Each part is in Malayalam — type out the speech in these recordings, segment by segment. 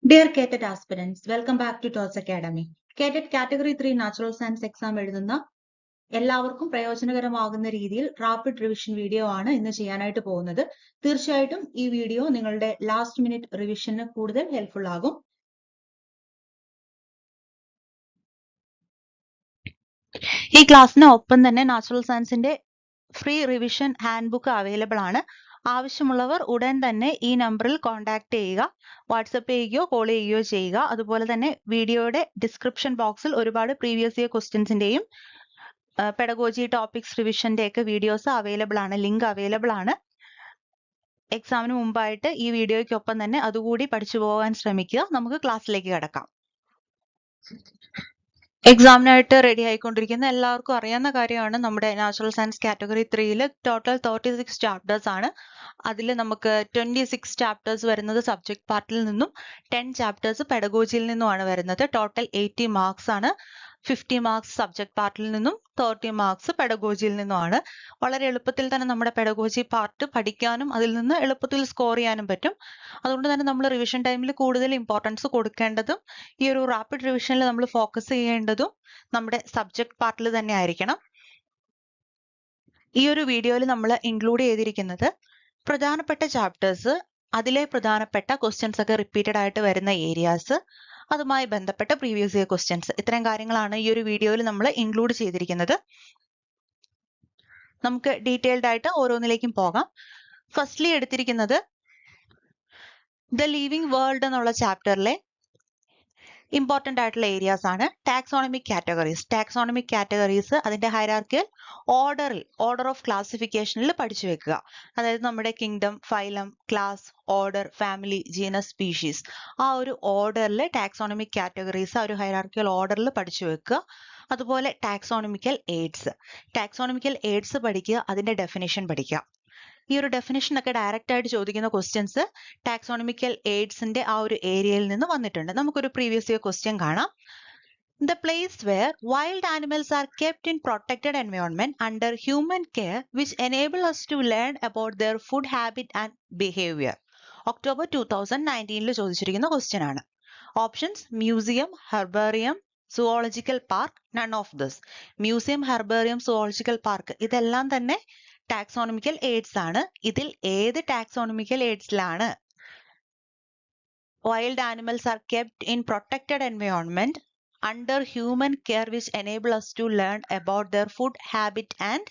Dear CATET aspirants, welcome back to TOTS Academy. CATET Category 3 Natural Science exam എഴുതുന്ന എല്ലാവർക്കും പ്രയോജനകരമാകുന്ന രീതിയിൽ റാപ്പിഡ് റിവിഷൻ വീഡിയോ ആണ് ഇന്ന് ചെയ്യാനായിട്ട് പോകുന്നത്. തീർച്ചയായിട്ടും ഈ വീഡിയോ നിങ്ങളുടെ ലാസ്റ്റ് മിനിറ്റ് റിവിഷന് കൂടുതൽ ഹെൽപ്ഫുൾ ആകും. ഈ ക്ലാസ്സിന് ഒപ്പം തന്നെ നാച്ചുറൽ സയൻസിന്റെ free revision hand book available ആണ്. ആവശ്യമുള്ളവർ ഉടൻ തന്നെ ഈ നമ്പറിൽ കോൺടാക്ട് ചെയ്യുക. വാട്സപ്പ് ചെയ്യുകയോ കോൾ ചെയ്യുകയോ ചെയ്യുക. അതുപോലെ തന്നെ വീഡിയോയുടെ ഡിസ്ക്രിപ്ഷൻ ബോക്സിൽ ഒരുപാട് പ്രീവിയസ് ഇയർ ക്വസ്റ്റ്യൻസിന്റെയും പെഡഗോജി ടോപ്പിക്സ് റിവിഷന്റെ ഒക്കെ വീഡിയോസ് അവൈലബിൾ ആണ്, ലിങ്ക് അവൈലബിൾ ആണ്. എക്സാമിന് മുമ്പായിട്ട് ഈ വീഡിയോയ്ക്കൊപ്പം തന്നെ അതുകൂടി പഠിച്ചു പോകാൻ ശ്രമിക്കുക. നമുക്ക് ക്ലാസ്സിലേക്ക് കടക്കാം. എക്സാമിനായിട്ട് റെഡി ആയിക്കൊണ്ടിരിക്കുന്ന എല്ലാവർക്കും അറിയാവുന്ന കാര്യമാണ്, നമ്മുടെ natural science category 3 total 36 chapters ആണ്. അതിൽ നമുക്ക് 26 ചാപ്റ്റേഴ്സ് വരുന്നത് സബ്ജക്ട് പാർട്ടിൽ നിന്നും 10 ചാപ്റ്റേഴ്സ് പെഡഗോജിയിൽ നിന്നുമാണ് വരുന്നത്. ടോട്ടൽ 80 മാർക്സ് ആണ്. 50 മാർക്സ് സബ്ജക്ട് പാർട്ടിൽ നിന്നും 30 മാർക്സ് പെഡഗോജിയിൽ നിന്നുമാണ്. വളരെ എളുപ്പത്തിൽ തന്നെ നമ്മുടെ പെഡഗോജി പാർട്ട് പഠിക്കാനും അതിൽ നിന്ന് എളുപ്പത്തിൽ സ്കോർ ചെയ്യാനും പറ്റും. അതുകൊണ്ട് തന്നെ നമ്മൾ റിവിഷൻ ടൈമിൽ കൂടുതൽ ഇമ്പോർട്ടൻസ് കൊടുക്കേണ്ടതും ഈ ഒരു റാപ്പിഡ് റിവിഷനിൽ നമ്മൾ ഫോക്കസ് ചെയ്യേണ്ടതും നമ്മുടെ സബ്ജക്ട് പാർട്ടിൽ തന്നെ ആയിരിക്കണം. ഈ ഒരു വീഡിയോയിൽ നമ്മൾ ഇൻക്ലൂഡ് ചെയ്തിരിക്കുന്നത് പ്രധാനപ്പെട്ട ചാപ്റ്റേഴ്സ്, അതിലെ പ്രധാനപ്പെട്ട ക്വസ്റ്റ്യൻസ് ഒക്കെ റിപ്പീറ്റഡ് ആയിട്ട് വരുന്ന ഏരിയാസ്, അതുമായി ബന്ധപ്പെട്ട പ്രീവിയസ് ഇയർ ക്വസ്റ്റ്യൻസ്, ഇത്തരം കാര്യങ്ങളാണ് ഈ ഒരു വീഡിയോയിൽ നമ്മൾ ഇൻക്ലൂഡ് ചെയ്തിരിക്കുന്നത്. നമുക്ക് ഡീറ്റെയിൽഡ് ആയിട്ട് ഓരോന്നിലേക്കും പോകാം. ഫസ്റ്റ്ലി എടുത്തിരിക്കുന്നത് ദ ലിവിംഗ് വേൾഡ് എന്നുള്ള ചാപ്റ്ററിലെ ഇമ്പോർട്ടന്റ് ആയിട്ടുള്ള ഏരിയാസ് ആണ്. Taxonomic categories. ടാക്സോണമിക് കാറ്റഗറീസ് അതിന്റെ ഹൈറാർക്കിയൽ ഓർഡർ ഓഫ് ക്ലാസിഫിക്കേഷനിൽ പഠിച്ചു വെക്കുക. അതായത് നമ്മുടെ kingdom, phylum, class, order, family, genus, species, ആ ഒരു ഓർഡറിൽ ടാക്സോണമിക് കാറ്റഗറീസ് ആ ഒരു ഹൈറാർക്കിയൽ ഓർഡറിൽ പഠിച്ചു വെക്കുക. അതുപോലെ ടാക്സോണമിക്കൽ എയ്ഡ്സ് പഠിക്കുക, അതിന്റെ ഡെഫിനിഷൻ പഠിക്കുക. ഈ ഒരു ഡെഫിനിഷൻ ഒക്കെ ഡയറക്റ്റ് ആയിട്ട് ചോദിക്കുന്ന ക്വസ്റ്റ്യൻസ് ടാക്സോണമിക്കൽ എയ്ഡ്സിന്റെ ആ ഒരു ഏരിയയിൽ നിന്ന് വന്നിട്ടുണ്ട്. നമുക്കൊരു പ്രീവിയസ് ഇയർ ക്വസ്റ്റ്യൻ കാണാം. The place where wild animals are kept in protected environment under human care which enable us to learn about their food habit and behavior. October 2019 ചോദിച്ചിരിക്കുന്ന ക്വസ്റ്റ്യൻ ആണ്. Options: museum, herbarium, zoological park, none of this. Museum, herbarium, zoological park ഇതെല്ലാം തന്നെ ടാക്സോണമിക്കൽ എയ്ഡ്സ് ആണ്. ഇതിൽ ഏത് ടാക്സോണമിക്കൽ എയ്ഡ്സിലാണ് wild animals are kept in protected environment under human care which enable us to learn about their food habit and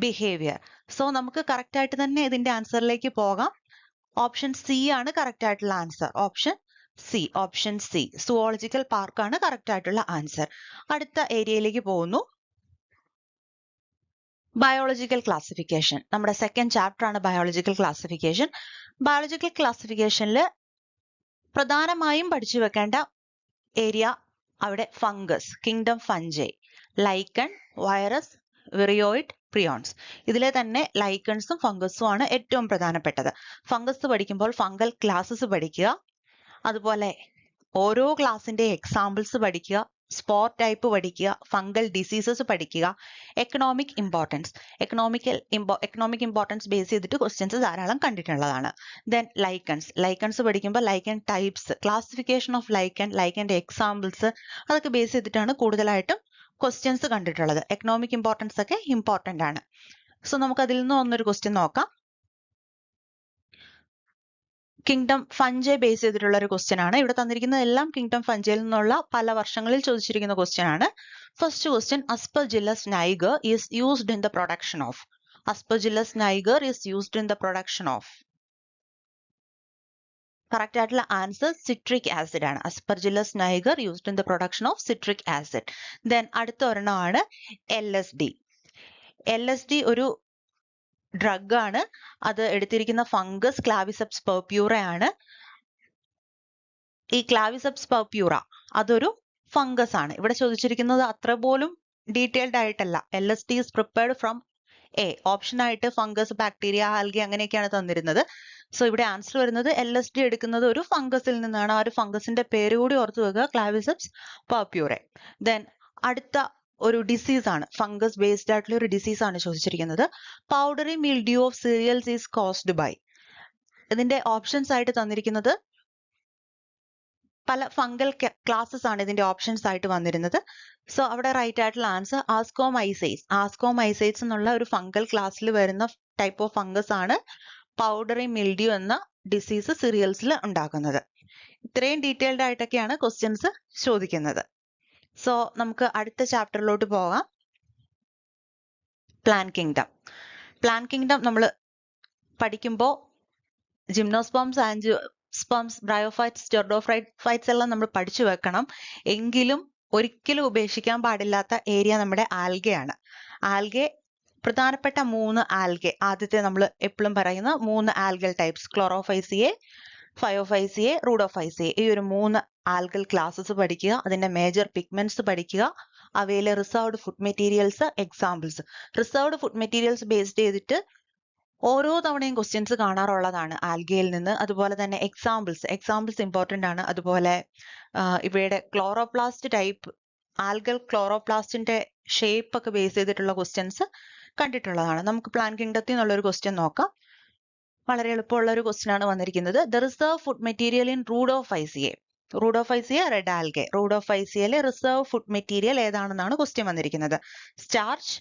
behavior? So നമുക്ക് കറക്റ്റ് ആയിട്ട് തന്നെ ഇതിന്റെ ആൻസറിലേക്ക് പോകാം. ഓപ്ഷൻ സി ആണ് കറക്റ്റ് ആയിട്ടുള്ള answer. Option C zoological park ആണ് കറക്റ്റ് ആയിട്ടുള്ള ആൻസർ. അടുത്ത ഏരിയയിലേക്ക് പോകുന്നു. Biological classification. നമ്മുടെ സെക്കൻഡ് ചാപ്റ്റർ ആണ് ബയോളജിക്കൽ ക്ലാസിഫിക്കേഷൻ. ബയോളജിക്കൽ ക്ലാസിഫിക്കേഷനിൽ പ്രധാനമായും പഠിച്ചു വെക്കേണ്ട ഏരിയ അവിടെ fungus, kingdom fungi, lichen, virus, viroid, prions. ഇതിലെ തന്നെ ലൈക്കൺസും ഫംഗസും ആണ് ഏറ്റവും പ്രധാനപ്പെട്ടത്. ഫംഗസ് പഠിക്കുമ്പോൾ ഫംഗൽ ക്ലാസസ് പഠിക്കുക, അതുപോലെ ഓരോ ക്ലാസിന്റെ എക്സാമ്പിൾസ് പഠിക്കുക, സ്പോർ ടൈപ്പ് പഠിക്കുക, ഫംഗൽ ഡിസീസസ് പഠിക്കുക, എക്കണോമിക് ഇമ്പോർട്ടൻസ് ബേസ് ചെയ്തിട്ട് ക്വസ്റ്റ്യൻസ് ധാരാളം കണ്ടിട്ടുള്ളതാണ്. ദെൻ ലൈക്കൺസ് പഠിക്കുമ്പോൾ ലൈക്കൺ ടൈപ്സ്, ക്ലാസിഫിക്കേഷൻ ഓഫ് ലൈക്കന്റെ എക്സാമ്പിൾസ്, അതൊക്കെ ബേസ് ചെയ്തിട്ടാണ് കൂടുതലായിട്ടും ക്വസ്റ്റ്യൻസ് കണ്ടിട്ടുള്ളത്. എക്കണോമിക് ഇമ്പോർട്ടൻസ് ഒക്കെ ഇമ്പോർട്ടന്റ് ആണ്. സോ നമുക്ക് അതിൽ നിന്ന് ഒന്നൊരു ക്വസ്റ്റ്യൻ നോക്കാം. കിങ്ഡം ഫഞ്ചൈ ബേസ് ചെയ്തിട്ടുള്ള ഒരു ക്വസ്റ്റ്യൻ ആണ്. ഇവിടെ തന്നിരിക്കുന്നത് എല്ലാം കിങ്ഡം ഫഞ്ചൈയിൽ നിന്നുള്ള പല വർഷങ്ങളിൽ ചോദിച്ചിരിക്കുന്ന ക്വസ്റ്റ്യൻ ആണ്. First question: Aspergillus niger is used in the production of. Correct ആയിട്ടുള്ള ആൻസർ സിട്രിക് ആസിഡ് ആണ്. Aspergillus niger used in the production of citric acid. Then അടുത്ത ഒരെണ്ണമാണ് LSD. ഒരു ഡ്രഗ് ആണ്. അത് എടുത്തിരിക്കുന്ന ഫംഗസ് ക്ലാവിസെപ്സ് പെർപ്യൂറ ആണ്. ഈ ക്ലാവിസെപ്സ് പെർപ്യൂറ അതൊരു ഫംഗസ് ആണ്. ഇവിടെ ചോദിച്ചിരിക്കുന്നത് അത്ര പോലും ഡീറ്റെയിൽഡ് ആയിട്ടല്ല. LSD is prepared from A. Option ആയിട്ട് ഫംഗസ്, ബാക്ടീരിയ, ആൽഗി അങ്ങനെയൊക്കെയാണ് തന്നിരുന്നത്. സോ ഇവിടെ ആൻസർ വരുന്നത് LSD എടുക്കുന്നത് ഒരു ഫംഗസിൽ നിന്നാണ്. ആ ഒരു ഫംഗസിന്റെ പേര് കൂടി ഓർത്തു വെക്കുക, ക്ലാവിസെപ്സ് പെർപ്യൂറ. ദെൻ അടുത്ത ഒരു ഡിസീസ് ആണ്, ഫംഗസ് ബേസ്ഡ് ആയിട്ടുള്ള ഒരു ഡിസീസ് ആണ് ചോദിച്ചിരിക്കുന്നത്. Powdery mildew of cereals is caused by. ഇതിന്റെ ഓപ്ഷൻസ് ആയിട്ട് തന്നിരിക്കുന്നത് പല ഫംഗൽ ക്ലാസ്സസ് ആണ് ഇതിന്റെ ഓപ്ഷൻസ് ആയിട്ട് വന്നിരുന്നത്. സോ അവിടെ റൈറ്റ് ആയിട്ടുള്ള ആൻസർ ആസ്കോമൈസൈറ്റ്സ്. ആസ്കോമൈസൈറ്റ്സ് എന്നുള്ള ഒരു ഫംഗൽ ക്ലാസ്സിൽ വരുന്ന ടൈപ്പ് ഓഫ് ഫംഗസ് ആണ് പൗഡറി മിൽഡ്യൂ എന്ന ഡിസീസ് സിറിയൽസിൽ ഉണ്ടാക്കുന്നത്. ഇത്രയും ഡീറ്റെയിൽഡ് ആയിട്ടൊക്കെയാണ് ക്വസ്റ്റ്യൻസ് ചോദിക്കുന്നത്. സോ നമുക്ക് അടുത്ത ചാപ്റ്ററിലോട്ട് പോകാം. Plan kingdom. പ്ലാൻ കിങ്ഡം നമ്മൾ പഠിക്കുമ്പോൾ ജിംനോസ്പേംസ്, ആൻജിയോസ്പേംസ്, ബ്രയോഫൈറ്റ്സ്, സ്റ്റെർഡോഫൈറ്റ്സ് എല്ലാം നമ്മൾ പഠിച്ചു വെക്കണം. എങ്കിലും ഒരിക്കലും ഉപേക്ഷിക്കാൻ പാടില്ലാത്ത ഏരിയ നമ്മുടെ ആൽഗയാണ്. ആൽഗെ പ്രധാനപ്പെട്ട 3 ആൽഗെ, ആദ്യത്തെ നമ്മൾ എപ്പോഴും പറയുന്ന 3 ആൽഗൽ ടൈപ്സ്, ക്ലോറോഫൈസിയെ, ഫയോഫൈസിയെ, റൂഡോഫൈസിയെ, ഈ ഒരു 3 ആൽഗൽ ക്ലാസ്സസ് പഠിക്കുക. അതിന്റെ മേജർ പിഗ്മെന്റ്സ് പഠിക്കുക. അവയിലെ reserved food materials, examples. Reserved food materials based ചെയ്തിട്ട് ഓരോ തവണയും ക്വസ്റ്റ്യൻസ് കാണാറുള്ളതാണ് ആൽഗയിൽ നിന്ന്. അതുപോലെ തന്നെ എക്സാമ്പിൾസ് ഇമ്പോർട്ടന്റ് ആണ്. അതുപോലെ ഇവയുടെ ക്ലോറോപ്ലാസ്റ്റ് ടൈപ്പ്, ആൽഗൽ ക്ലോറോപ്ലാസ്റ്റിന്റെ ഷേപ്പ് ഒക്കെ ബേസ് ചെയ്തിട്ടുള്ള ക്വസ്റ്റ്യൻസ് കണ്ടിട്ടുള്ളതാണ്. നമുക്ക് പ്ലാൻ കിങ്ഡത്തിൽ നിന്നുള്ള ഒരു ക്വസ്റ്റ്യൻ നോക്കാം. വളരെ എളുപ്പമുള്ള ഒരു ക്വസ്റ്റ്യൻ ആണ് വന്നിരിക്കുന്നത്. The reserve food material in rhodophyceae. Rhodophyceae red algae. റൂഡോഫൈസിയയിലെ റിസർവ് ഫുഡ് മെറ്റീരിയൽ ഏതാണെന്നാണ് ക്വസ്റ്റ്യൻ വന്നിരിക്കുന്നത്. Starch,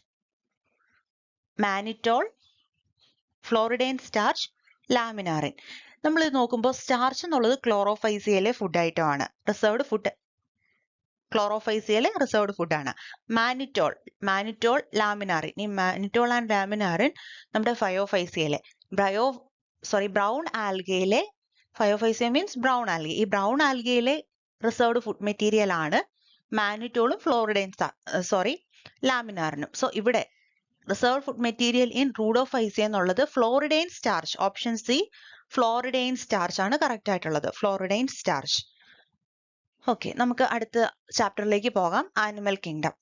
mannitol, floridean starch, laminarin. നമ്മൾ ഇത് നോക്കുമ്പോൾ സ്റ്റാർച്ച് എന്നുള്ളത് ക്ലോറോഫൈസിയയിലെ ഫുഡ് ഐറ്റം ആണ്. റിസർവ്ഡ് ഫുഡ് ക്ലോറോഫൈസിയയിലെ റിസർവ്ഡ് ഫുഡ് ആണ്. Mannitol, laminarin. ഈ മാനിറ്റോൾ ആൻഡ് ലാമിനാറിൻ നമ്മുടെ ഫയോഫൈസിയയിലെ ബ്രൗൺ ആൽഗയിലെ, ഫയോഫൈസിയ മീൻസ് ബ്രൗൺ ആൽഗെ, ഈ ബ്രൗൺ ആൽഗയിലെ റിസർവ്ഡ് ഫുഡ് മെറ്റീരിയൽ ആണ് മാനിറ്റോളും ലാമിനാറിനും. സോ ഇവിടെ റിസർവ്ഡ് ഫുഡ് മെറ്റീരിയൽ ഇൻ റൂഡോഫൈസിയ എന്നുള്ളത് ഫ്ലോറിഡൈൻ സ്റ്റാർച്ച്. ഓപ്ഷൻ സി ഫ്ലോറിഡൈൻ സ്റ്റാർച്ച് ആണ് കറക്റ്റ് ആയിട്ടുള്ളത്. ഫ്ലോറിഡൈൻ സ്റ്റാർച്ച്. ഓക്കെ, നമുക്ക് അടുത്ത ചാപ്റ്ററിലേക്ക് പോകാം. Animal kingdom.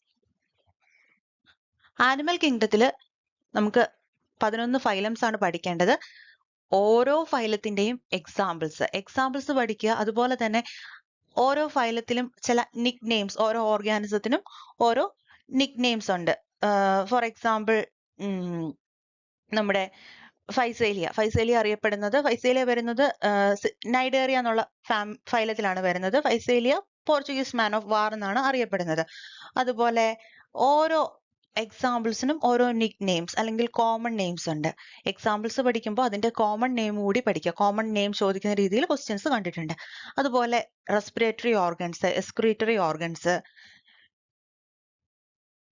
ആനിമൽ കിങ്ഡത്തിൽ നമുക്ക് 11 ഫൈലംസ് ആണ് പഠിക്കേണ്ടത്. ഓരോ ഫൈലത്തിന്റെയും എക്സാമ്പിൾസ് പഠിക്കുക. അതുപോലെ തന്നെ ഓരോ ഫൈലത്തിലും ചില നിക് നെയിംസ്, ഓരോ ഓർഗാനിസത്തിനും ഓരോ നിക് നെയിംസ് ഉണ്ട്. ഫോർ എക്സാമ്പിൾ നമ്മുടെ ഫൈസേലിയ അറിയപ്പെടുന്നത്, ഫൈസേലിയ വരുന്നത് നൈഡേറിയ എന്നുള്ള ഫൈലത്തിലാണ് വരുന്നത്. ഫൈസേലിയ പോർച്ചുഗീസ് മാൻ ഓഫ് വാർ എന്നാണ് അറിയപ്പെടുന്നത്. അതുപോലെ ഓരോ എക്സാമ്പിൾസിനും ഓരോ നിക് നെയിംസ് അല്ലെങ്കിൽ കോമൺ നെയിംസ് ഉണ്ട്. എക്സാമ്പിൾസ് പഠിക്കുമ്പോൾ അതിന്റെ കോമൺ നെയിം കൂടി പഠിക്കുക. കോമൺ നെയിം ചോദിക്കുന്ന രീതിയിൽ ക്വസ്റ്റ്യൻസ് കണ്ടിട്ടുണ്ട്. അതുപോലെ respiratory organs, excretory organs.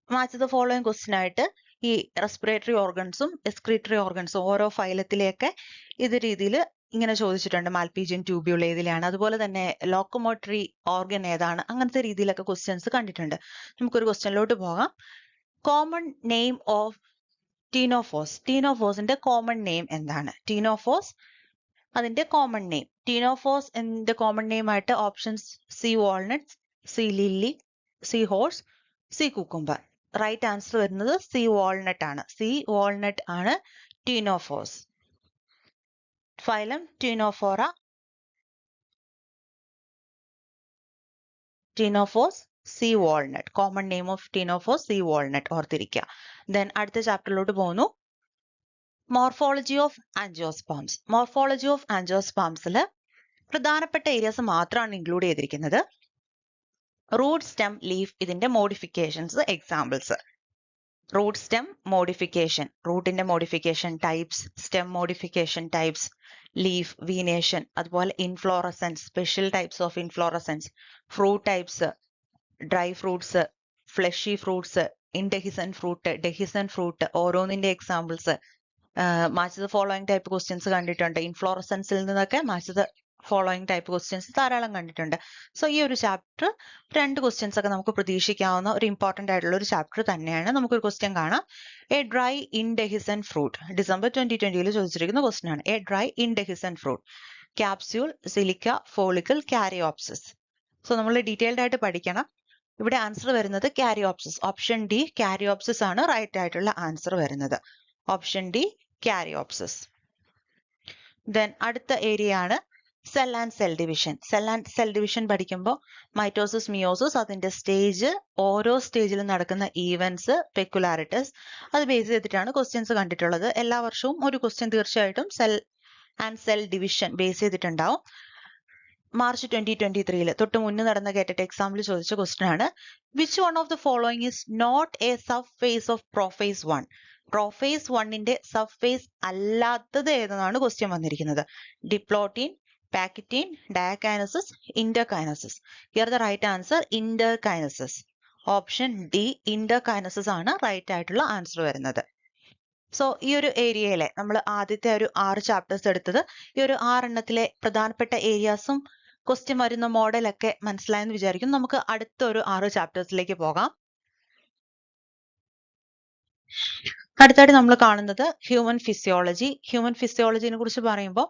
Match the following question ആയിട്ട് ഈ റെസ്പിറേറ്ററി ഓർഗൻസും എക്സ്ക്രീറ്ററി ഓർഗൻസും ഓരോ ഫൈലത്തിലേക്ക് ഇത് രീതിയിൽ ഇങ്ങനെ ചോദിച്ചിട്ടുണ്ട്. മാൽപീജിയൻ ട്യൂബ്യൂൾ ഏതിലാണ്, അതുപോലെ തന്നെ ലോക്കോമോട്ടറി ഓർഗൻ ഏതാണ്, അങ്ങനത്തെ രീതിയിലൊക്കെ ക്വസ്റ്റ്യൻസ് കണ്ടിട്ടുണ്ട്. നമുക്കൊരു ക്വസ്റ്റ്യനിലോട്ട് പോകാം. Common name of ctenophores. ടീനോഫോസിന്റെ കോമൺ നെയിം എന്താണ്? ടീനോഫോസ് അതിന്റെ കോമൺ നെയിം. ടീനോഫോസ് എന്റെ കോമൺ നെയിം ആയിട്ട് options sea walnuts, sea lily, sea horse, sea cucumber. Right answer വരുന്നത് സി വാൾനട്ട് ആണ്. സി വാൾനട്ട് ആണ് ctenophores. Phylum ctenophora. Ctenophores sea walnut. Common name of ctenophores sea walnut ഓർത്തിരിക്കുക. ദെൻ അടുത്ത ചാപ്റ്ററിലോട്ട് പോകുന്നു. Morphology of angiosperms. Morphology of ആൻജിയോസ്പേംസിൽ പ്രധാനപ്പെട്ട ഏരിയാസ് മാത്രമാണ് ഇൻക്ലൂഡ് ചെയ്തിരിക്കുന്നത്. റൂട്ട്, സ്റ്റെം, ലീഫ്, ഇതിന്റെ modifications, examples. Root stem modification, റൂട്ടിന്റെ modification types, stem modification types, leaf, venation, അതുപോലെ inflorescence, special types of inflorescence, fruit types, dry fruits, fleshy fruits, indehiscent fruit, dehiscent fruit, ഓരോന്നിന്റെ examples. Match the following type questions കണ്ടിട്ടുണ്ട്. ഇൻഫ്ലോറസൻസിൽ നിന്നൊക്കെ match the following type questions ധാരാളം കണ്ടിട്ടുണ്ട്. സോ ഈ ഒരു ചാപ്റ്റർ 2 ക്വസ്റ്റ്യൻസ് ഒക്കെ നമുക്ക് പ്രതീക്ഷിക്കാവുന്ന ഒരു ഇമ്പോർട്ടന്റ് ആയിട്ടുള്ള ഒരു ചാപ്റ്റർ തന്നെയാണ്. നമുക്കൊരു ക്വസ്റ്റ്യൻ കാണാം. A dry indehiscent fruit. December 2020 ചോദിച്ചിരിക്കുന്ന ക്വസ്റ്റ്യൻ ആണ്. A dry indehiscent fruit. Capsule, siliqua, follicle, caryopsis. So നമ്മൾ ഡീറ്റെയിൽഡ് ആയിട്ട് പഠിക്കണം. ഇവിടെ ആൻസർ വരുന്നത് കാരിയോപ്സിസ്. ഓപ്ഷൻ ഡി കാരിയോപ്സിസ് ആണ് റൈറ്റ് ആയിട്ടുള്ള ആൻസർ വരുന്നത്. Option D caryopsis. ദെൻ അടുത്ത ഏരിയ ആണ് cell and cell division. Cell and cell division പഠിക്കുമ്പോൾ മൈറ്റോസിസ്, മിയോസിസ്, അതിന്റെ സ്റ്റേജ്, ഓരോ സ്റ്റേജിലും നടക്കുന്ന ഈവൻസ്, പെക്കുലാരിറ്റീസ്, അത് ബേസ് ചെയ്തിട്ടാണ് ക്വസ്റ്റ്യൻസ് കണ്ടിട്ടുള്ളത്. എല്ലാ വർഷവും ഒരു ക്വസ്റ്റ്യൻ തീർച്ചയായിട്ടും cell and cell division base ചെയ്തിട്ടുണ്ടാവും. മാർച്ച് 2023 തൊട്ട് മുന്നേ നടന്ന കേട്ടിട്ട് എക്സാമിൽ ചോദിച്ച ക്വസ്റ്റ്യൻ ആണ്. Which one of the following is not a sub phase of prophase 1? Prophase 1ന്റെ സബ് ഫേസ് അല്ലാത്തത് ഏതെന്നാണ് ക്വസ്റ്റ്യൻ വന്നിരിക്കുന്നത്. Diplotene, pachytene, diakinesis, interkinesis. Here the right answer interkinesis. Option D interkinesis ആണ് റൈറ്റ് ആയിട്ടുള്ള ആൻസർ വരുന്നത്. സോ ഈ ഒരു ഏരിയയിലെ നമ്മൾ ആദ്യത്തെ ഒരു 6 ചാപ്റ്റേഴ്സ് എടുത്തത് ഈ ഒരു 6 എണ്ണത്തിലെ പ്രധാനപ്പെട്ട ഏരിയാസും ക്വസ്റ്റ്യൻ വരുന്ന മോഡലൊക്കെ മനസ്സിലായെന്ന് വിചാരിക്കുന്നു. നമുക്ക് അടുത്ത ഒരു 6 ചാപ്റ്റേഴ്സിലേക്ക് പോകാം. അടുത്തായിട്ട് നമ്മൾ കാണുന്നത് ഹ്യൂമൻ ഫിസിയോളജി. ഹ്യൂമൻ ഫിസിയോളജിനെ കുറിച്ച് പറയുമ്പോൾ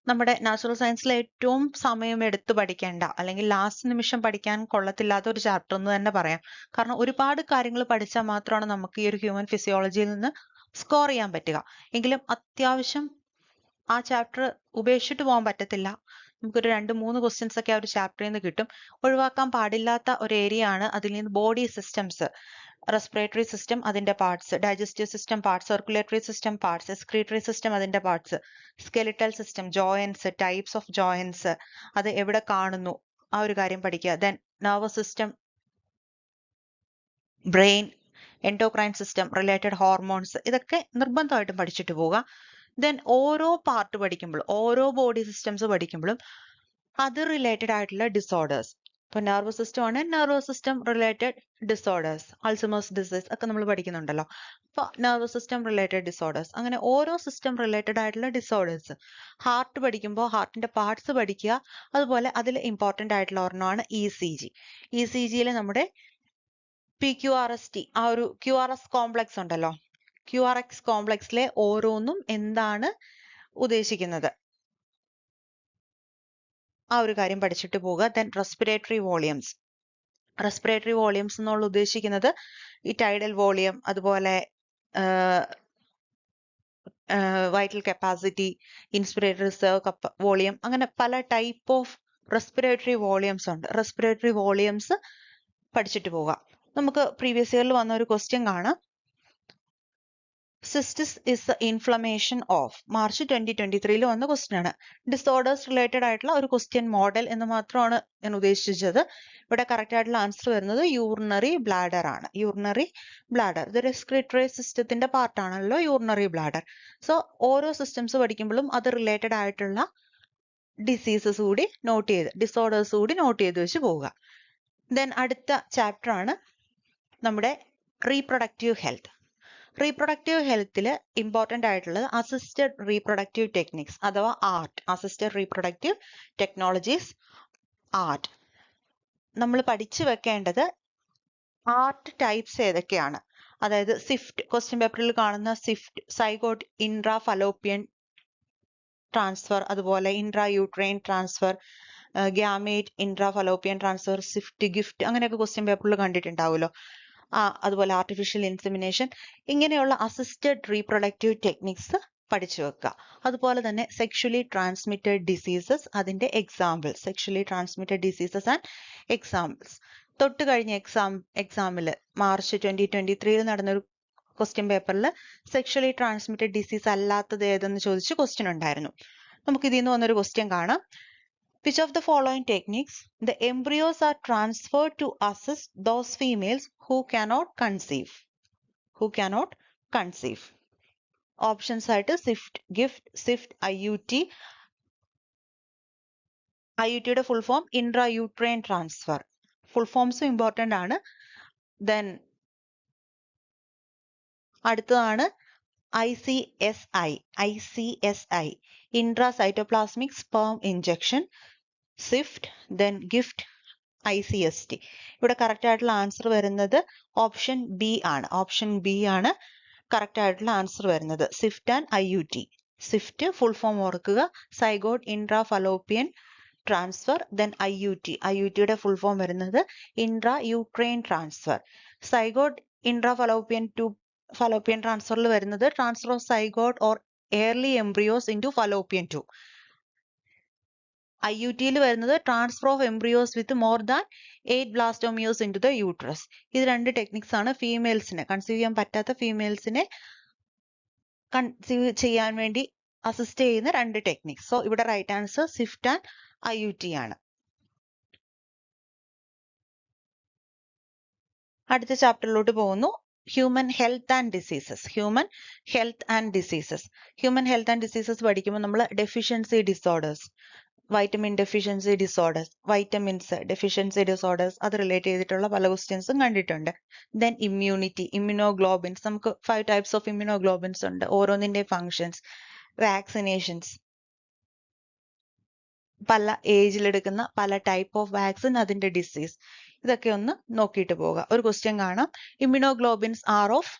നമ്മുടെ നാച്ചുറൽ സയൻസിലെ ഏറ്റവും സമയം എടുത്ത് പഠിക്കേണ്ട അല്ലെങ്കിൽ ലാസ്റ്റ് നിമിഷം പഠിക്കാൻ കൊള്ളത്തില്ലാത്ത ഒരു ചാപ്റ്റർ എന്ന് തന്നെ പറയാം. കാരണം ഒരുപാട് കാര്യങ്ങൾ പഠിച്ചാൽ മാത്രമാണ് നമുക്ക് ഈ ഒരു ഹ്യൂമൻ ഫിസിയോളജിയിൽ നിന്ന് സ്കോർ ചെയ്യാൻ പറ്റുക. എങ്കിലും അത്യാവശ്യം ആ ചാപ്റ്റർ ഉപേക്ഷിച്ചിട്ട് പോകാൻ പറ്റത്തില്ല. നമുക്കൊരു 2-3 ക്വസ്റ്റ്യൻസ് ഒക്കെ ആ ഒരു ചാപ്റ്ററിൽ നിന്ന് കിട്ടും. ഒഴിവാക്കാൻ പാടില്ലാത്ത ഒരു ഏരിയ ആണ്. അതിൽ നിന്ന് ബോഡി സിസ്റ്റംസ്, റെസ്പിറേറ്ററി സിസ്റ്റം അതിന്റെ parts, digestive system parts, circulatory system parts, excretory system അതിന്റെ parts, skeletal system, joints, types of joints, അത് എവിടെ കാണുന്നു ആ ഒരു കാര്യം പഠിക്കുക. Then nervous system, brain, endocrine system, related hormones, ഇതൊക്കെ നിർബന്ധമായിട്ടും പഠിച്ചിട്ട് പോവുക. ദെൻ ഓരോ പാർട്ട് പഠിക്കുമ്പോഴും ഓരോ ബോഡി സിസ്റ്റംസ് പഠിക്കുമ്പോഴും അത് റിലേറ്റഡ് ആയിട്ടുള്ള ഡിസോർഡേഴ്സ്, ഇപ്പൊ നെർവസ് സിസ്റ്റം ആണ്, nervous system related disorders, Alzheimer's disease ഒക്കെ നമ്മൾ പഠിക്കുന്നുണ്ടല്ലോ. അപ്പൊ നെർവസ് സിസ്റ്റം റിലേറ്റഡ് ഡിസോർഡേഴ്സ്, അങ്ങനെ ഓരോ സിസ്റ്റം റിലേറ്റഡ് ആയിട്ടുള്ള ഡിസോർഡേഴ്സ്. ഹാർട്ട് പഠിക്കുമ്പോൾ ഹാർട്ടിന്റെ പാർട്സ് പഠിക്കുക. അതുപോലെ അതിൽ ഇമ്പോർട്ടന്റ് ആയിട്ടുള്ള ഒരെണ്ണമാണ് ECG. ECGയിൽ നമ്മുടെ PQRST, ആ ഒരു QRS കോംപ്ലക്സ് ഉണ്ടല്ലോ, QRX കോംപ്ലക്സിലെ ഓരോന്നും എന്താണ് ഉദ്ദേശിക്കുന്നത് ആ ഒരു കാര്യം പഠിച്ചിട്ട് പോവുക. Then respiratory volumes. Respiratory volumes എന്നുള്ള ഉദ്ദേശിക്കുന്നത് ഈ ടൈഡൽ വോളിയം, അതുപോലെ vital capacity, inspiratory reserve volume, അങ്ങനെ പല ടൈപ്പ് ഓഫ് റെസ്പിറേറ്ററി വോളിയംസ് ഉണ്ട്. റെസ്പിറേറ്ററി വോളിയംസ് പഠിച്ചിട്ട് പോവുക. നമുക്ക് പ്രീവിയസ് ഇയറിൽ വന്ന ഒരു ക്വസ്റ്റ്യൻ കാണാം. Cystitis is the inflammation of. March 2023 വന്ന ക്വസ്റ്റ്യൻ ആണ്. ഡിസോർഡേഴ്സ് റിലേറ്റഡ് ആയിട്ടുള്ള ഒരു ക്വസ്റ്റ്യൻ മോഡൽ എന്ന് മാത്രമാണ് ഞാൻ ഉദ്ദേശിച്ചത്. ഇവിടെ കറക്റ്റ് ആയിട്ടുള്ള ആൻസർ വരുന്നത് യൂറിനറി ബ്ലാഡർ ആണ്. യൂറിനറി ബ്ലാഡർ ഇത് റെസ്പിറേറ്ററി സിസ്റ്റത്തിന്റെ പാർട്ടാണല്ലോ യൂറിനറി ബ്ലാഡർ. സോ ഓരോ സിസ്റ്റംസ് പഠിക്കുമ്പോഴും അത് റിലേറ്റഡ് ആയിട്ടുള്ള ഡിസീസസ് കൂടി നോട്ട് ചെയ്ത്, ഡിസോർഡേഴ്സ് കൂടി നോട്ട് ചെയ്ത് വെച്ച് പോവുക. ദെൻ അടുത്ത ചാപ്റ്റർ ആണ് നമ്മുടെ റീപ്രൊഡക്റ്റീവ് ഹെൽത്ത്. റീപ്രൊഡക്റ്റീവ് ഹെൽത്തിൽ ഇമ്പോർട്ടൻ്റ് ആയിട്ടുള്ളത് അസിസ്റ്റഡ് റീപ്രൊഡക്റ്റീവ് ടെക്നിക്സ് അഥവാ art. Assisted reproductive technologies, art. നമ്മൾ പഠിച്ചു വെക്കേണ്ടത് ആർട്ട് ടൈപ്സ് ഏതൊക്കെയാണ്. അതായത് സിഫ്റ്റ്, ക്വസ്റ്റ്യൻ പേപ്പറിൽ കാണുന്ന ZIFT, zygote intra fallopian transfer, അതുപോലെ intra uterine transfer, gamete intra fallopian transfer, ZIFT, GIFT, അങ്ങനെയൊക്കെ ക്വസ്റ്റ്യൻ പേപ്പറിൽ കണ്ടിട്ടുണ്ടാവുമല്ലോ. അതുപോലെ ആർട്ടിഫിഷ്യൽ ഇൻസെമിനേഷൻ, ഇങ്ങനെയുള്ള അസിസ്റ്റഡ് റീപ്രൊഡക്റ്റീവ് ടെക്നിക്സ് പഠിച്ചു വെക്കുക. അതുപോലെ തന്നെ സെക്ഷുവലി ട്രാൻസ്മിറ്റഡ് ഡിസീസസ്, അതിന്റെ example, sexually transmitted diseases and examples. തൊട്ട് കഴിഞ്ഞ എക്സാമിൽ മാർച്ച് 2023 നടന്നൊരു ക്വസ്റ്റ്യൻ പേപ്പറിൽ സെക്ഷുവലി ട്രാൻസ്മിറ്റഡ് ഡിസീസ് അല്ലാത്തത് ഏതെന്ന് ചോദിച്ച് ക്വസ്റ്റ്യൻ ഉണ്ടായിരുന്നു. നമുക്ക് ഇതിൽ നിന്ന് വന്നൊരു ക്വസ്റ്റ്യൻ കാണാം. Which of the following techniques the embryos are transferred to assist those females who cannot conceive? Who cannot conceive? Options ആയിട്ട് SIFT, GIFT, SIFT, IUT. IUTയുടെ full form intrauterine transfer. Full ഫോംസും ഇമ്പോർട്ടൻ്റ് ആണ്. ദെൻ അടുത്തതാണ് ICSI. ICSI, intracytoplasmic sperm injection. SIFT, then GIFT, ICST. ഇവിടെ കറക്റ്റ് ആയിട്ടുള്ള ആൻസർ വരുന്നത് ഓപ്ഷൻ ബി ആണ്. ഓപ്ഷൻ ബി ആണ് കറക്റ്റ് ആയിട്ടുള്ള ആൻസർ വരുന്നത്. SIFT and IUT. SIFT full form ഓർക്കുക, zygote intra fallopian transfer. Then IUT, IUTയുടെ ഫുൾ ഫോം വരുന്നത് intra uterine transfer. Zygote intra fallopian to fallopian ട്രാൻസ്ഫറിൽ വരുന്നത് transfer of zygote or early embryos into fallopian tube. IUTയിൽ വരുന്നത് transfer of embryos with more than 8 blastomeres into the uterus. ഇത് 2 ടെക്നിക്സ് ആണ് ഫീമെയിൽസിനെ, കൺസീവ് ചെയ്യാൻ പറ്റാത്ത ഫീമെയിൽസിനെ കൺസീവ് ചെയ്യാൻ വേണ്ടി അസിസ്റ്റ് ചെയ്യുന്ന 2 ടെക്നിക്സ്. സോ ഇവിടെ right answer SIFT and IUT ആണ്. അടുത്ത ചാപ്റ്ററിലോട്ട് പോകുന്നു. Human health and diseases. Human health and diseases. Human health and diseases പഠിക്കുമ്പോൾ നമ്മൾ deficiency disorders, vitamin deficiency disorders, vitamins deficiency disorders, അത് റിലേറ്റ് ചെയ്തിട്ടുള്ള പല ക്വസ്റ്റ്യൻസും കണ്ടിട്ടുണ്ട്. Then immunity, immunoglobulins. നമുക്ക് 5 ടൈപ്സ് ഓഫ് ഇമ്മ്യൂണോഗ്ലോബിൻസ് ഉണ്ട്. ഓരോന്നിന്റെ ഫങ്ഷൻസ്, വാക്സിനേഷൻസ്, പല ഏജിലെടുക്കുന്ന പല ടൈപ്പ് ഓഫ് വാക്സിൻ, അതിന്റെ ഡിസീസ്, ഇതൊക്കെ ഒന്ന് നോക്കിയിട്ട് പോവുക. ഒരു ക്വസ്റ്റ്യൻ കാണാം. ഇമ്മ്യൂണോഗ്ലോബിൻസ് ആർ ഓഫ്,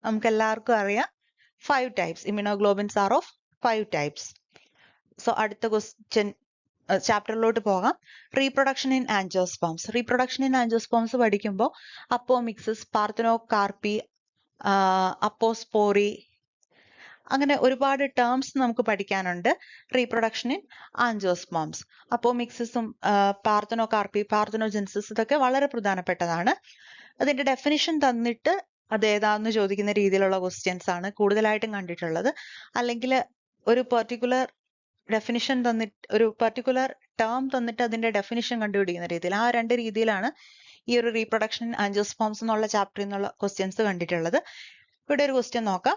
നമുക്ക് എല്ലാവർക്കും അറിയാം, 5 types. Immunoglobulins are of 5 types. So അടുത്ത ക്വസ്റ്റ്യൻ ചാപ്റ്ററിലോട്ട് പോകാം. Reproduction in angiosperms. Reproduction in angiosperms പഠിക്കുമ്പോൾ അപ്പോമിക്സിസ്, പാർത്തനോകാർപ്പി, അപ്പോസ്പോറി, അങ്ങനെ ഒരുപാട് ടേംസ് നമുക്ക് പഠിക്കാനുണ്ട് റീപ്രൊഡക്ഷൻ ഇൻ ആൻജിയോസ്പേംസ്. അപ്പോമിക്സിസും പാർത്തനോകാർപ്പി, പാർത്തനോജെൻസിസ്, ഇതൊക്കെ വളരെ പ്രധാനപ്പെട്ടതാണ്. അതിന്റെ ഡെഫിനിഷൻ തന്നിട്ട് അത് ഏതാന്ന് ചോദിക്കുന്ന രീതിയിലുള്ള ക്വസ്റ്റ്യൻസ് ആണ് കൂടുതലായിട്ടും കണ്ടിട്ടുള്ളത്. അല്ലെങ്കിൽ ഒരു പെർട്ടിക്കുലർ ഡെഫിനിഷൻ തന്നിട്ട്, ഒരു പെർട്ടിക്കുലർ ടേം തന്നിട്ട് അതിന്റെ ഡെഫിനിഷൻ കണ്ടുപിടിക്കുന്ന രീതിയിൽ, ആ 2 രീതിയിലാണ് ഈ ഒരു റീപ്രൊഡക്ഷൻ ഇൻ ആൻജിയോസ്പേംസ് എന്നുള്ള ചാപ്റ്ററിൽ നിന്നുള്ള ക്വസ്റ്റ്യൻസ് കണ്ടിട്ടുള്ളത്. ഇവിടെ ഒരു ക്വസ്റ്റ്യൻ നോക്കാം.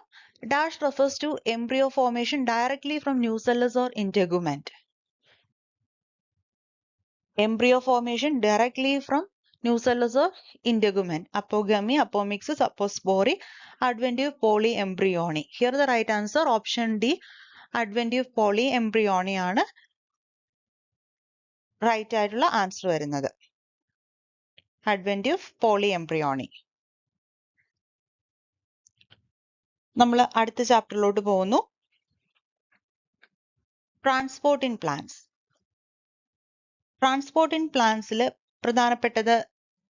Dash refers to embryo formation directly from nucellus or integument. Embryo formation directly from nucellus or integument. Apogamy, apomixis, apospory, adventive polyembryony. Here the right answer option D, adventive polyembryony ആണ് റൈറ്റ് ആയിട്ടുള്ള ആൻസർ വരുന്നത്. Adventive polyembryony. നമ്മൾ അടുത്ത ചാപ്റ്ററിലോട്ട് പോകുന്നു. Transport in plants. Transport in പ്ലാന്റ്സിൽ പ്രധാനപ്പെട്ടത്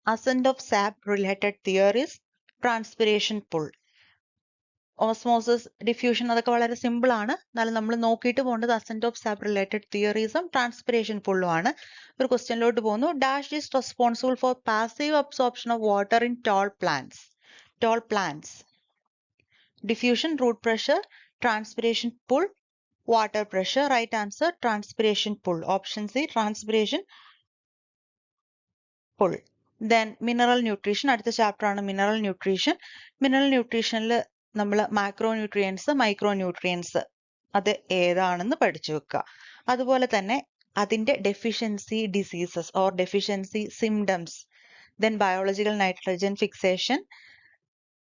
ascent of sap related theories, transpiration pull, osmosis, diffusion, അതൊക്കെ വളരെ സിമ്പിൾ ആണ്. എന്നാലും നമ്മൾ നോക്കിയിട്ട് പോകേണ്ടത് അസെന്റ് ഓഫ് സാപ്പ് റിലേറ്റഡ് തിയറീസും ട്രാൻസ്പിരേഷൻ പുള്ളും ആണ്. ഒരു ക്വസ്റ്റ്യനിലോട്ട് പോകുന്നു. Dash is responsible for passive absorption of water in tall plants. Tall plants. Diffusion, root pressure, transpiration pull, water pressure. Right answer, transpiration pull. Option C, transpiration pull. Then mineral nutrition. അടുത്ത ചാപ്റ്റർ ആണ് മിനറൽ ന്യൂട്രീഷൻ. മിനറൽ ന്യൂട്രീഷനിൽ നമ്മൾ മാക്രോന്യൂട്രിയൻസ്, മൈക്രോന്യൂട്രിയൻസ്, അത് ഏതാണെന്ന് പഠിച്ചു വെക്കുക. അതുപോലെ തന്നെ അതിന്റെ deficiency diseases or deficiency symptoms. Then biological nitrogen fixation,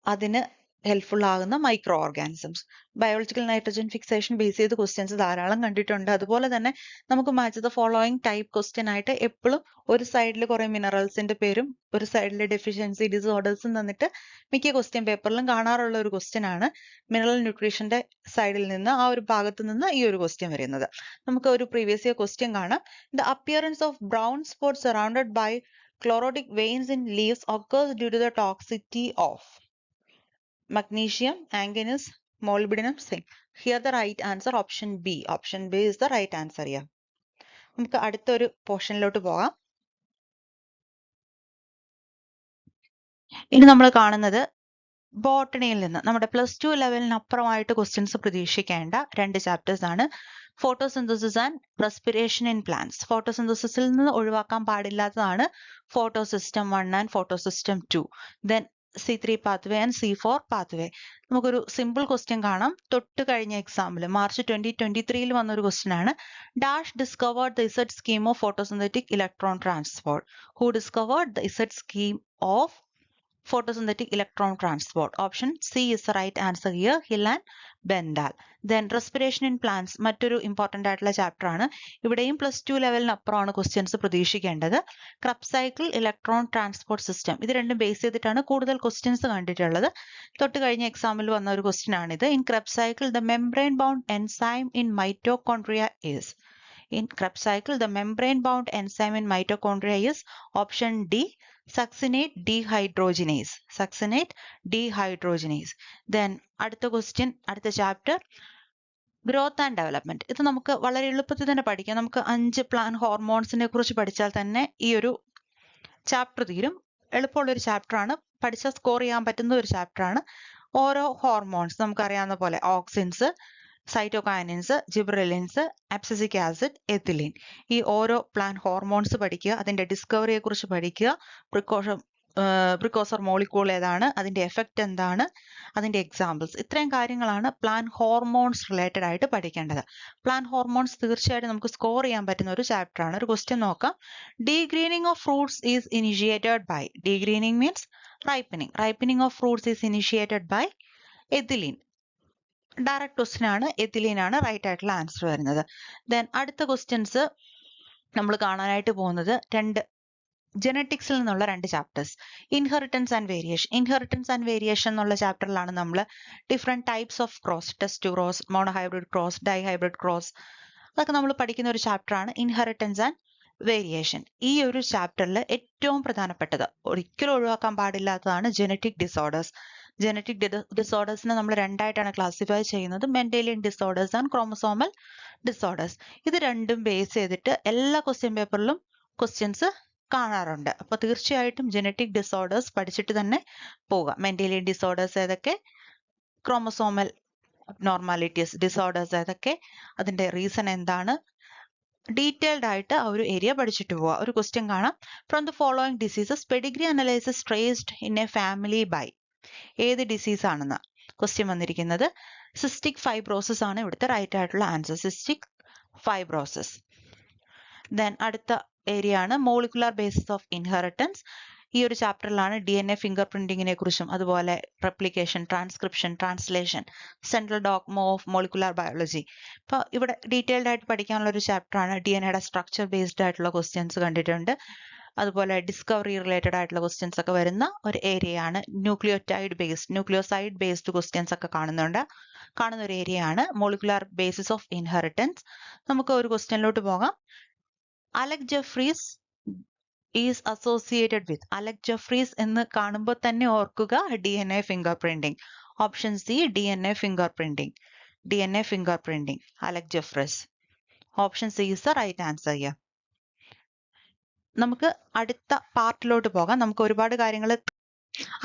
അതിന് ഹെൽപ്ഫുൾ ആകുന്ന micro organisms. Biological nitrogen fixation base ചെയ്ത് ക്വസ്റ്റ്യൻസ് ധാരാളം കണ്ടിട്ടുണ്ട്. അതുപോലെ തന്നെ നമുക്ക് match the following type question ആയിട്ട് എപ്പോഴും ഒരു സൈഡിൽ കുറെ മിനറൽസിന്റെ പേരും ഒരു സൈഡിൽ ഡെഫിഷ്യൻസി ഡിസോർഡേഴ്സും തന്നിട്ട് മിക്ക ക്വസ്റ്റ്യൻ പേപ്പറിലും കാണാറുള്ള ഒരു ക്വസ്റ്റ്യൻ ആണ് മിനറൽ ന്യൂട്രീഷന്റെ സൈഡിൽ നിന്ന്, ആ ഒരു ഭാഗത്ത് നിന്ന് ഈ ഒരു ക്വസ്റ്റ്യൻ വരുന്നത്. നമുക്ക് ഒരു പ്രീവിയസ് ഇയർ ക്വസ്റ്റ്യൻ കാണാം. The appearance of brown spot surrounded by chlorotic veins in leaves occurs due to the toxicity of magnesium, manganese, molybdenum, zinc. Here the right answer option B. Option B is the right answer here. നമുക്ക് അടുത്തൊരു പോർഷനിലോട്ട് പോകാം. ഇനി നമ്മൾ കാണുന്നത് ബോട്ടണിയിൽ നിന്ന് നമ്മുടെ +2 ലെവലിന് അപ്പുറമായിട്ട് ക്വസ്റ്റ്യൻസ് പ്രതീക്ഷിക്കേണ്ട 2 ചാപ്റ്റേഴ്സ് ആണ്. Photosynthesis and respiration in plants. ഫോട്ടോസിന്തസിസിൽ നിന്ന് ഒഴിവാക്കാൻ പാടില്ലാത്തതാണ് photosystem 1 and photosystem 2. Then C3 pathway and C4 pathway. നമുക്കൊരു സിമ്പിൾ ക്വസ്റ്റ്യൻ കാണാം. തൊട്ട് കഴിഞ്ഞ എക്സാമ്പിൾ മാർച്ച് 2023 വന്ന ഒരു ക്വസ്റ്റ്യൻ ആണ്. Dash discovered the Z scheme of photosynthetic electron transport. Who discovered the Z scheme of photosynthetic electron transport? Option C is the right answer here, Hill and Bendal. Then respiration in plants മറ്റൊരു ഇമ്പോർട്ടന്റ് ആയിട്ടുള്ള ചാപ്റ്റർ ആണ്. ഇവിടെയും +2 ലെവലിന് അപ്പുറമാണ് ക്വസ്റ്റ്യൻസ് പ്രതീക്ഷിക്കേണ്ടത്. Krebs cycle, electron transport system, ഇത് രണ്ടും ബേസ് ചെയ്തിട്ടാണ് കൂടുതൽ ക്വസ്റ്റ്യൻസ് കണ്ടിട്ടുള്ളത്. തൊട്ട് കഴിഞ്ഞ എക്സാമിൽ വന്ന ഒരു ക്വസ്റ്റ്യൻ ആണിത്. In Krebs cycle the membrane bound enzyme in mitochondria is. In Krebs cycle, the membrane-bound enzyme in mitochondria is option D, succinate dehydrogenase. Succinate dehydrogenase. Then അടുത്ത ക്വസ്റ്റ്യൻ, അടുത്ത ചാപ്റ്റർ ഗ്രോത്ത് ആൻഡ് ഡെവലപ്മെന്റ്. ഇത് നമുക്ക് വളരെ എളുപ്പത്തിൽ തന്നെ പഠിക്കാം. നമുക്ക് 5 പ്ലാന്റ് ഹോർമോൺസിനെ കുറിച്ച് പഠിച്ചാൽ തന്നെ ഈ ഒരു ചാപ്റ്റർ തീരും. എളുപ്പമുള്ളൊരു ചാപ്റ്റർ ആണ്, പഠിച്ചാൽ സ്കോർ ചെയ്യാൻ പറ്റുന്ന ഒരു ചാപ്റ്റർ ആണ്. ഓരോ ഹോർമോൺസ് നമുക്കറിയാവുന്ന പോലെ auxins, cytokinins, ജിബ്രലിൻസ്, abscisic acid, ethylene, ഈ ഓരോ പ്ലാന്റ് ഹോർമോൺസ് പഠിക്കുക, അതിന്റെ ഡിസ്കവറിയെ കുറിച്ച് പഠിക്കുക, പ്രിക്കോസർ മോളിക്യൂൾ ഏതാണ്, അതിന്റെ എഫക്റ്റ് എന്താണ്, അതിന്റെ എക്സാമ്പിൾസ്, ഇത്രയും കാര്യങ്ങളാണ് പ്ലാന്റ് ഹോർമോൺസ് റിലേറ്റഡ് ആയിട്ട് പഠിക്കേണ്ടത്. പ്ലാന്റ് ഹോർമോൺസ് തീർച്ചയായിട്ടും നമുക്ക് സ്കോർ ചെയ്യാൻ പറ്റുന്ന ഒരു ചാപ്റ്റർ ആണ്. ഒരു ക്വസ്റ്റ്യൻ നോക്കാം. Degreening of fruits is initiated by. Degreening means ripening. Ripening of fruits is initiated by ethylene. Direct question ആണ്, എഥിലീൻ ആണ് റൈറ്റ് ആയിട്ടുള്ള ആൻസർ വരുന്നത്. ദെൻ അടുത്ത ക്വസ്റ്റ്യൻസ് നമ്മൾ കാണാനായിട്ട് പോകുന്നത് ജെനറ്റിക്സിൽ നിന്നുള്ള 2 chapters, inheritance and variation. Inheritance and variation എന്നുള്ള ചാപ്റ്ററിലാണ് നമ്മൾ different types of cross, test cross, monohybrid cross, dihybrid cross, അതൊക്കെ നമ്മൾ പഠിക്കുന്ന ഒരു ചാപ്റ്റർ ആണ് ഇൻഹെറിറ്റൻസ് ആൻഡ് വേരിയേഷൻ. ഈ ഒരു ചാപ്റ്ററിൽ ഏറ്റവും പ്രധാനപ്പെട്ടത്, ഒരിക്കലും ഒഴിവാക്കാൻ പാടില്ലാത്തതാണ് ജെനറ്റിക് ഡിസോർഡേഴ്സ്. ജെനറ്റിക് ഡിസോർഡേഴ്സിനെ നമ്മൾ 2ആയിട്ടാണ് ക്ലാസിഫൈ ചെയ്യുന്നത്, Mendelian disorders and chromosomal disorders. ഇത് രണ്ടും ബേസ് ചെയ്തിട്ട് എല്ലാ ക്വസ്റ്റ്യൻ പേപ്പറിലും ക്വസ്റ്റ്യൻസ് കാണാറുണ്ട്. അപ്പൊ തീർച്ചയായിട്ടും ജെനറ്റിക് ഡിസോർഡേഴ്സ് പഠിച്ചിട്ട് തന്നെ പോവുക. മെന്റേലിയൻ ഡിസോർഡേഴ്സ് ഏതൊക്കെ, ക്രോമസോമൽ അബ്നോർമാലിറ്റീസ് ഡിസോർഡേഴ്സ് ഏതൊക്കെ, അതിന്റെ റീസൺ എന്താണ്, ഡീറ്റെയിൽഡ് ആയിട്ട് ആ ഒരു ഏരിയ പഠിച്ചിട്ട് പോവുക. ഒരു ക്വസ്റ്റ്യൻ കാണാം. From the following diseases pedigree analysis traced in a family by. ഏത് ഡിസീസ് ആണെന്ന് ക്വസ്റ്റ്യൻ വന്നിരിക്കുന്നത്. സിസ്റ്റിക് ഫൈബ്രോസിസ് ആണ് ഇവിടുത്തെ റൈറ്റ് ആയിട്ടുള്ള ആൻസർ, സിസ്റ്റിക് ഫൈബ്രോസിസ്. ദെൻ അടുത്ത ഏരിയ ആണ് മോളിക്കുലാർ ബേസിസ് ഓഫ് ഇൻഹെറിറ്റൻസ്. ഈ ഒരു ചാപ്റ്ററിലാണ് DNA ഫിംഗർ പ്രിന്റിങ്ങിനെ കുറിച്ചും അതുപോലെ replication, transcription, translation, central dogma of molecular biology. അപ്പോൾ ഇവിടെ ഡീറ്റെയിൽഡ് ആയിട്ട് പഠിക്കാനുള്ള ഒരു ചാപ്റ്റർ ആണ്. DNAയുടെ സ്ട്രക്ചർ ബേസ്ഡ് ആയിട്ടുള്ള ക്വസ്റ്റ്യൻസ് കണ്ടിട്ടുണ്ട്. അതുപോലെ ഡിസ്കവറി റിലേറ്റഡ് ആയിട്ടുള്ള ക്വസ്റ്റ്യൻസ് ഒക്കെ വരുന്ന ഒരു ഏരിയ ആണ്. ന്യൂക്ലിയോസൈഡ് ബേസ്ഡ് ക്വസ്റ്റ്യൻസ് ഒക്കെ കാണുന്ന ഒരു ഏരിയ ആണ് മോളിക്കുലാർ ബേസിസ് ഓഫ് ഇൻഹെറിറ്റൻസ്. നമുക്ക് ഒരു ക്വസ്റ്റ്യനിലോട്ട് പോകാം. Alec Jeffreys is associated with. Alec Jeffreys എന്ന് കാണുമ്പോൾ തന്നെ ഓർക്കുക DNA fingerprinting. Option C DNA fingerprinting. DNA fingerprinting, Alec Jeffreys. Option C is the right answer here. നമുക്ക് അടുത്ത പാർട്ടിലോട്ട് പോകാം. നമുക്ക് ഒരുപാട് കാര്യങ്ങൾ,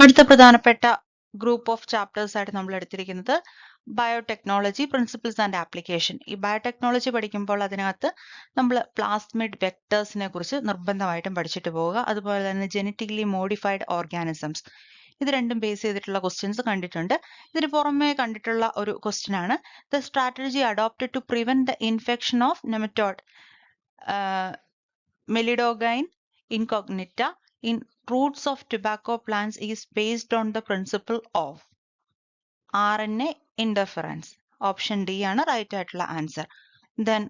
അടുത്ത പ്രധാനപ്പെട്ട ഗ്രൂപ്പ് ഓഫ് ചാപ്റ്റേഴ്സ് ആയിട്ട് നമ്മൾ എടുത്തിരിക്കുന്നത് ബയോടെക്നോളജി പ്രിൻസിപ്പിൾസ് ആൻഡ് ആപ്ലിക്കേഷൻ. ഈ ബയോടെക്നോളജി പഠിക്കുമ്പോൾ അതിനകത്ത് നമ്മൾ പ്ലാസ്മിഡ് വെക്ടേഴ്സിനെ കുറിച്ച് നിർബന്ധമായിട്ടും പഠിച്ചിട്ട് പോവുക. അതുപോലെ തന്നെ ജെനറ്റിക്കലി മോഡിഫൈഡ് ഓർഗാനിസംസ്, ഇത് രണ്ടും ബേസ് ചെയ്തിട്ടുള്ള ക്വസ്റ്റ്യൻസ് കണ്ടിട്ടുണ്ട്. ഇതിന് പുറമെ കണ്ടിട്ടുള്ള ഒരു ക്വസ്റ്റ്യൻ ആണ് the strategy adopted to prevent the infection of nematode Meloidogyne incognita in roots of tobacco plants is based on the principle of RNA interference. Option D ആണ് റൈറ്റ് ആയിട്ടുള്ള ആൻസർ. ദെൻ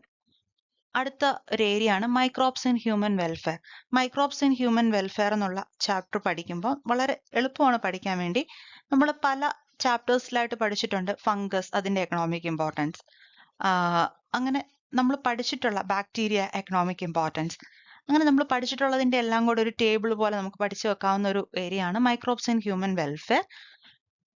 അടുത്ത ഒരു ഏരിയ ആണ് microbes in human welfare. Microbes in human welfare എന്നുള്ള ചാപ്റ്റർ പഠിക്കുമ്പോൾ വളരെ എളുപ്പമാണ് പഠിക്കാൻ വേണ്ടി. നമ്മൾ പല ചാപ്റ്റേഴ്സിലായിട്ട് പഠിച്ചിട്ടുണ്ട്. ഫംഗസ്, അതിന്റെ എക്കണോമിക് ഇമ്പോർട്ടൻസ്, അങ്ങനെ നമ്മൾ പഠിച്ചിട്ടുള്ള ബാക്ടീരിയ എക്കണോമിക് ഇമ്പോർട്ടൻസ്, അങ്ങനെ നമ്മൾ പഠിച്ചിട്ടുള്ളതിന്റെ എല്ലാം കൂടെ ഒരു ടേബിൾ പോലെ നമുക്ക് പഠിച്ചു വെക്കാവുന്ന ഒരു ഏരിയ ആണ് മൈക്രോബ്സ് ഇൻ ഹ്യൂമൻ വെൽഫെയർ.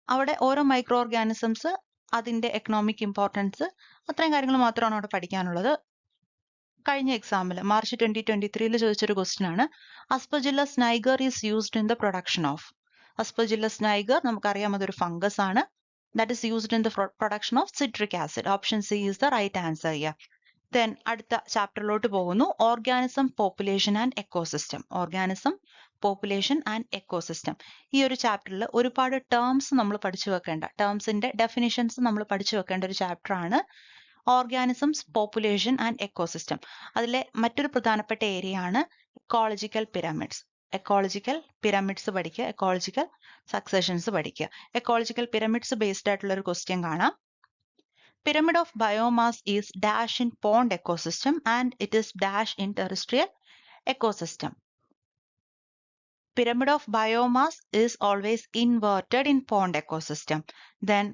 അവിടെ ഓരോ മൈക്രോ ഓർഗാനിസംസ്, അതിന്റെ എക്കണോമിക് ഇമ്പോർട്ടൻസ്, അത്രയും കാര്യങ്ങൾ മാത്രമാണ് അവിടെ പഠിക്കാനുള്ളത്. കഴിഞ്ഞ എക്സാമിൽ മാർച്ച് 2023 ചോദിച്ചൊരു ക്വസ്റ്റ്യൻ ആണ് aspergillus niger is used in the production of. Aspergillus niger നമുക്കറിയാം അതൊരു ഫംഗസ് ആണ്. That is used in the production of citric acid. Option C is the right answer here. Then അടുത്ത ചാപ്റ്ററിലോട്ട് പോകുന്നു. Organism, population and ecosystem. Organism, population and ecosystem. ഈ ഒരു ചാപ്റ്ററിൽ ഒരുപാട് ടേംസ് നമ്മൾ പഠിച്ചു വെക്കേണ്ട, ടേംസിന്റെ ഡെഫിനിഷൻസ് നമ്മൾ പഠിച്ചു വെക്കേണ്ട ഒരു ചാപ്റ്റർ ആണ് ഓർഗാനിസംസ്, പോപ്പുലേഷൻ ആൻഡ് എക്കോസിസ്റ്റം. അതിലെ മറ്റൊരു പ്രധാനപ്പെട്ട ഏരിയ ആണ് എക്കോളജിക്കൽ പിരമിഡ്സ്. എക്കോളജിക്കൽ പിരമിഡ്സ് പഠിക്കുക, എക്കോളജിക്കൽ സക്സഷൻസ് പഠിക്കുക. എക്കോളജിക്കൽ പിരമിഡ്സ് ബേസ്ഡ് ആയിട്ടുള്ള ഒരു ക്വസ്റ്റ്യൻ കാണാം. Pyramid of biomass is dash in pond ecosystem and it is dash in terrestrial ecosystem. Pyramid of biomass is always inverted in pond ecosystem. Then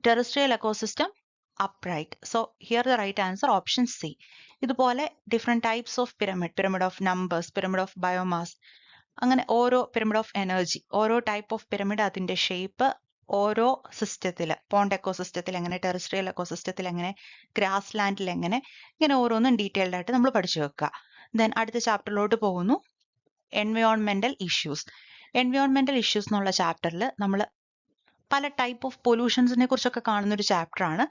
terrestrial ecosystem upright. So here the right answer option C. ഇതുപോലെ different types of pyramid, pyramid of numbers, pyramid of biomass, അങ്ങനെ ഓരോ pyramid of energy, ഓരോ type of pyramid അതിന്റെ ഷേപ്പ് ഓരോ സിസ്റ്റത്തിൽ, പോണ്ട് എക്കോസിസ്റ്റത്തിൽ എങ്ങനെ, ടെറസ്ട്രിയൽ എക്കോസിസ്റ്റത്തിൽ എങ്ങനെ, ഗ്രാസ് ലാൻഡിൽ എങ്ങനെ, ഇങ്ങനെ ഓരോന്നും ഡീറ്റെയിൽഡ് ആയിട്ട് നമ്മൾ പഠിച്ചു വെക്കുക. ദെൻ അടുത്ത ചാപ്റ്ററിലോട്ട് പോകുന്നു. എൻവയോൺമെന്റൽ ഇഷ്യൂസ്. എൻവയോൺമെന്റൽ ഇഷ്യൂസ് എന്നുള്ള ചാപ്റ്ററിൽ നമ്മൾ പല ടൈപ്പ് ഓഫ് പൊല്യൂഷൻസിനെ കുറിച്ചൊക്കെ കാണുന്ന ഒരു ചാപ്റ്റർ ആണ്.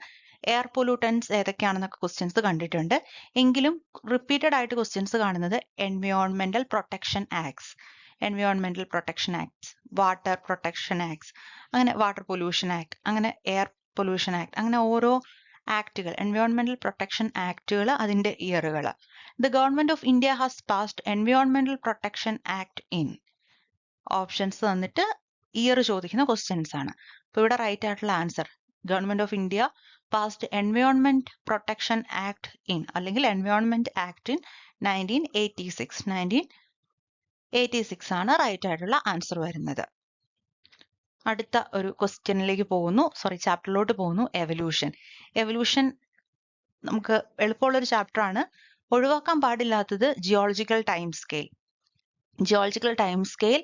എയർ പൊല്യൂട്ടൻസ് ഏതൊക്കെയാണെന്നൊക്കെ ക്വസ്റ്റ്യൻസ് കണ്ടിട്ടുണ്ട്. എങ്കിലും റിപ്പീറ്റഡ് ആയിട്ട് ക്വസ്റ്റ്യൻസ് കാണുന്നത് എൻവയോൺമെന്റൽ protection acts. എൻവയോൺമെന്റൽ protection acts, water protection acts, അങ്ങനെ വാട്ടർ പൊല്യൂഷൻ ആക്ട്, അങ്ങനെ എയർ പൊല്യൂഷൻ ആക്ട്, അങ്ങനെ ഓരോ ആക്ടുകൾ, എൻവയോൺമെന്റൽ പ്രൊട്ടക്ഷൻ ആക്ടുകൾ, അതിന്റെ ഇയറുകൾ. The government of India has passed എൻവയോൺമെന്റൽ protection act in. Options തന്നിട്ട് ഇയർ ചോദിക്കുന്ന ക്വസ്റ്റ്യൻസ് ആണ്. അപ്പൊ ഇവിടെ റൈറ്റ് ആയിട്ടുള്ള answer government of India passed environment protection act in, അല്ലെങ്കിൽ എൻവയോൺമെന്റ് ആക്ട് ഇൻ 1986. 1986 ആണ് റൈറ്റ് ആയിട്ടുള്ള ആൻസർ വരുന്നത്. അടുത്ത ഒരു ക്വസ്റ്റ്യനിലേക്ക് പോകുന്നു, ചാപ്റ്ററിലോട്ട് പോകുന്നു. എവല്യൂഷൻ. എവല്യൂഷൻ നമുക്ക് എളുപ്പമുള്ള ഒരു ചാപ്റ്റർ ആണ്. ഒഴിവാക്കാൻ പാടില്ലാത്തത് geological time scale. Geological time scale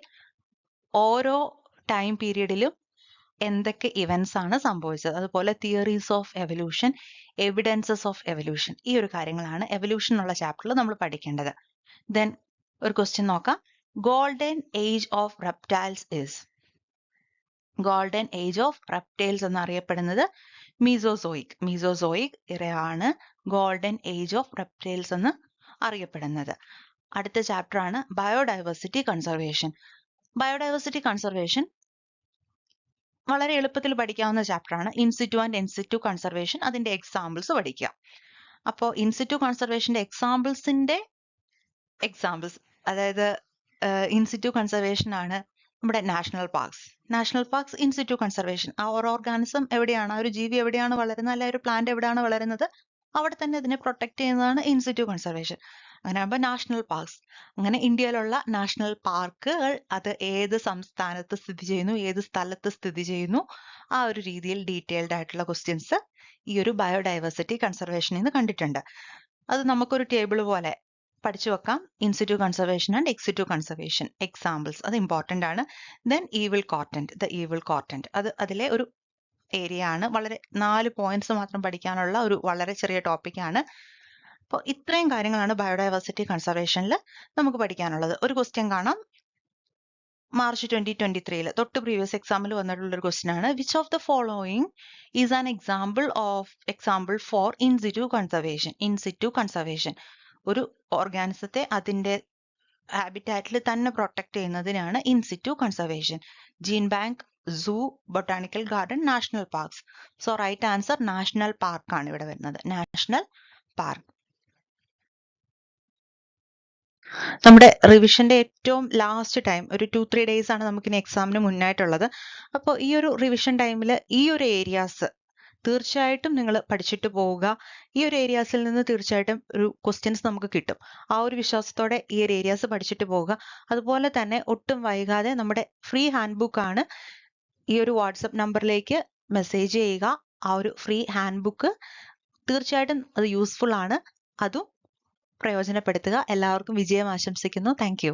ഓരോ ടൈം പീരീഡിലും എന്തൊക്കെ ഇവന്റ്സ് ആണ് സംഭവിച്ചത്, അതുപോലെ theories of evolution, evidences of evolution, ഈ ഒരു കാര്യങ്ങളാണ് എവല്യൂഷൻ എന്നുള്ള ചാപ്റ്ററിൽ നമ്മൾ പഠിക്കേണ്ടത്. ദെൻ ഒരു ക്വസ്റ്റ്യൻ നോക്കാം. Golden age of reptiles is. Golden age of reptiles എന്നറിയപ്പെടുന്നത് മീസോസോയിക്. മീസോസോയിക് ഇറയാണ് ഗോൾഡൻ ഏജ് ഓഫ് റെപ്റ്റൈൽസ് എന്ന് അറിയപ്പെടുന്നത്. അടുത്ത ചാപ്റ്റർ ആണ് ബയോഡൈവേഴ്സിറ്റി കൺസർവേഷൻ. ബയോഡൈവേഴ്സിറ്റി കൺസർവേഷൻ വളരെ എളുപ്പത്തിൽ പഠിക്കാവുന്ന ചാപ്റ്റർ ആണ്. ഇൻസിറ്റു ആൻഡ് എൻസിറ്റു കൺസർവേഷൻ, അതിന്റെ എക്സാമ്പിൾസ് പഠിക്കുക. അപ്പോൾ ഇൻസിറ്റു കൺസർവേഷന്റെ എക്സാമ്പിൾസ്, അതായത് ഇൻസിറ്റു കൺസർവേഷൻ ആണ് നമ്മുടെ national parks. National parks in situ conservation. ആ ഒരു ഓർഗാനിസം എവിടെയാണ്, ആ ഒരു ജീവി എവിടെയാണ് വളരുന്നത്, അല്ലെ ഒരു പ്ലാന്റ് എവിടെയാണ് വളരുന്നത്, അവിടെ തന്നെ അതിനെ പ്രൊട്ടക്ട് ചെയ്യുന്നതാണ് ഇൻസിറ്റു കൺസർവേഷൻ. അങ്ങനെ ആകുമ്പോൾ നാഷണൽ പാർക്സ്. അങ്ങനെ ഇന്ത്യയിലുള്ള നാഷണൽ പാർക്കുകൾ അത് ഏത് സംസ്ഥാനത്ത് സ്ഥിതി ചെയ്യുന്നു, ഏത് സ്ഥലത്ത് സ്ഥിതി ചെയ്യുന്നു, ആ ഒരു രീതിയിൽ ഡീറ്റെയിൽഡ് ആയിട്ടുള്ള ക്വസ്റ്റ്യൻസ് ഈ ഒരു ബയോഡൈവേഴ്സിറ്റി കൺസർവേഷനിൽ നിന്ന് കണ്ടിട്ടുണ്ട്. അത് നമുക്കൊരു ടേബിൾ പോലെ പഠിച്ചു വെക്കാം. In situ conservation and ex situ conservation examples, അത് ഇമ്പോർട്ടന്റ് ആണ്. ദെൻ ഈവിൾ കോർട്ടന്റ്, ദ ഈവിൾ കോർട്ടന്റ്, അത് അതിലെ ഒരു ഏരിയ ആണ്. വളരെ 4 പോയിന്റ്സ് മാത്രം പഠിക്കാനുള്ള ഒരു വളരെ ചെറിയ ടോപ്പിക് ആണ്. അപ്പോൾ ഇത്രയും കാര്യങ്ങളാണ് ബയോഡൈവേഴ്സിറ്റി കൺസർവേഷനിൽ നമുക്ക് പഠിക്കാനുള്ളത്. ഒരു ക്വസ്റ്റ്യൻ കാണാം. മാർച്ച് 2023 തൊട്ട് പ്രീവിയസ് എക്സാമിൽ വന്നിട്ടുള്ള ഒരു ക്വസ്റ്റ്യൻ ആണ്. Which of the following is an example for in situ conservation. In situ conservation ഒരു ഓർഗാനിസത്തെ അതിന്റെ ഹാബിറ്റാറ്റിൽ തന്നെ പ്രൊട്ടക്ട് ചെയ്യുന്നതിനാണ് in situ conservation. Gene bank, zoo, botanical garden, national parks. So right answer national park ആണ് ഇവിടെ വരുന്നത്. National park. നമ്മുടെ റിവിഷന്റെ ഏറ്റവും ലാസ്റ്റ് ടൈം ഒരു 2-3 days ആണ് നമുക്കിനി എക്സാമിന് മുന്നായിട്ടുള്ളത്. അപ്പോൾ ഈ ഒരു റിവിഷൻ ടൈമിൽ ഈ ഒരു ഏരിയാസ് തീർച്ചയായിട്ടും നിങ്ങൾ പഠിച്ചിട്ട് പോവുക. ഈ ഒരു ഏരിയാസിൽ നിന്ന് തീർച്ചയായിട്ടും ഒരു ക്വസ്റ്റ്യൻസ് നമുക്ക് കിട്ടും. ആ ഒരു വിശ്വാസത്തോടെ ഈ ഒരു ഏരിയാസ് പഠിച്ചിട്ട് പോവുക. അതുപോലെ തന്നെ ഒട്ടും വൈകാതെ നമ്മുടെ ഫ്രീ ഹാൻഡ് ബുക്ക് ആണ്. ഈ ഒരു വാട്സപ്പ് നമ്പറിലേക്ക് മെസ്സേജ് ചെയ്യുക. ആ ഒരു ഫ്രീ ഹാൻഡ് ബുക്ക് തീർച്ചയായിട്ടും അത് യൂസ്ഫുൾ ആണ്. അതും പ്രയോജനപ്പെടുത്തുക. എല്ലാവർക്കും വിജയം ആശംസിക്കുന്നു. Thank you.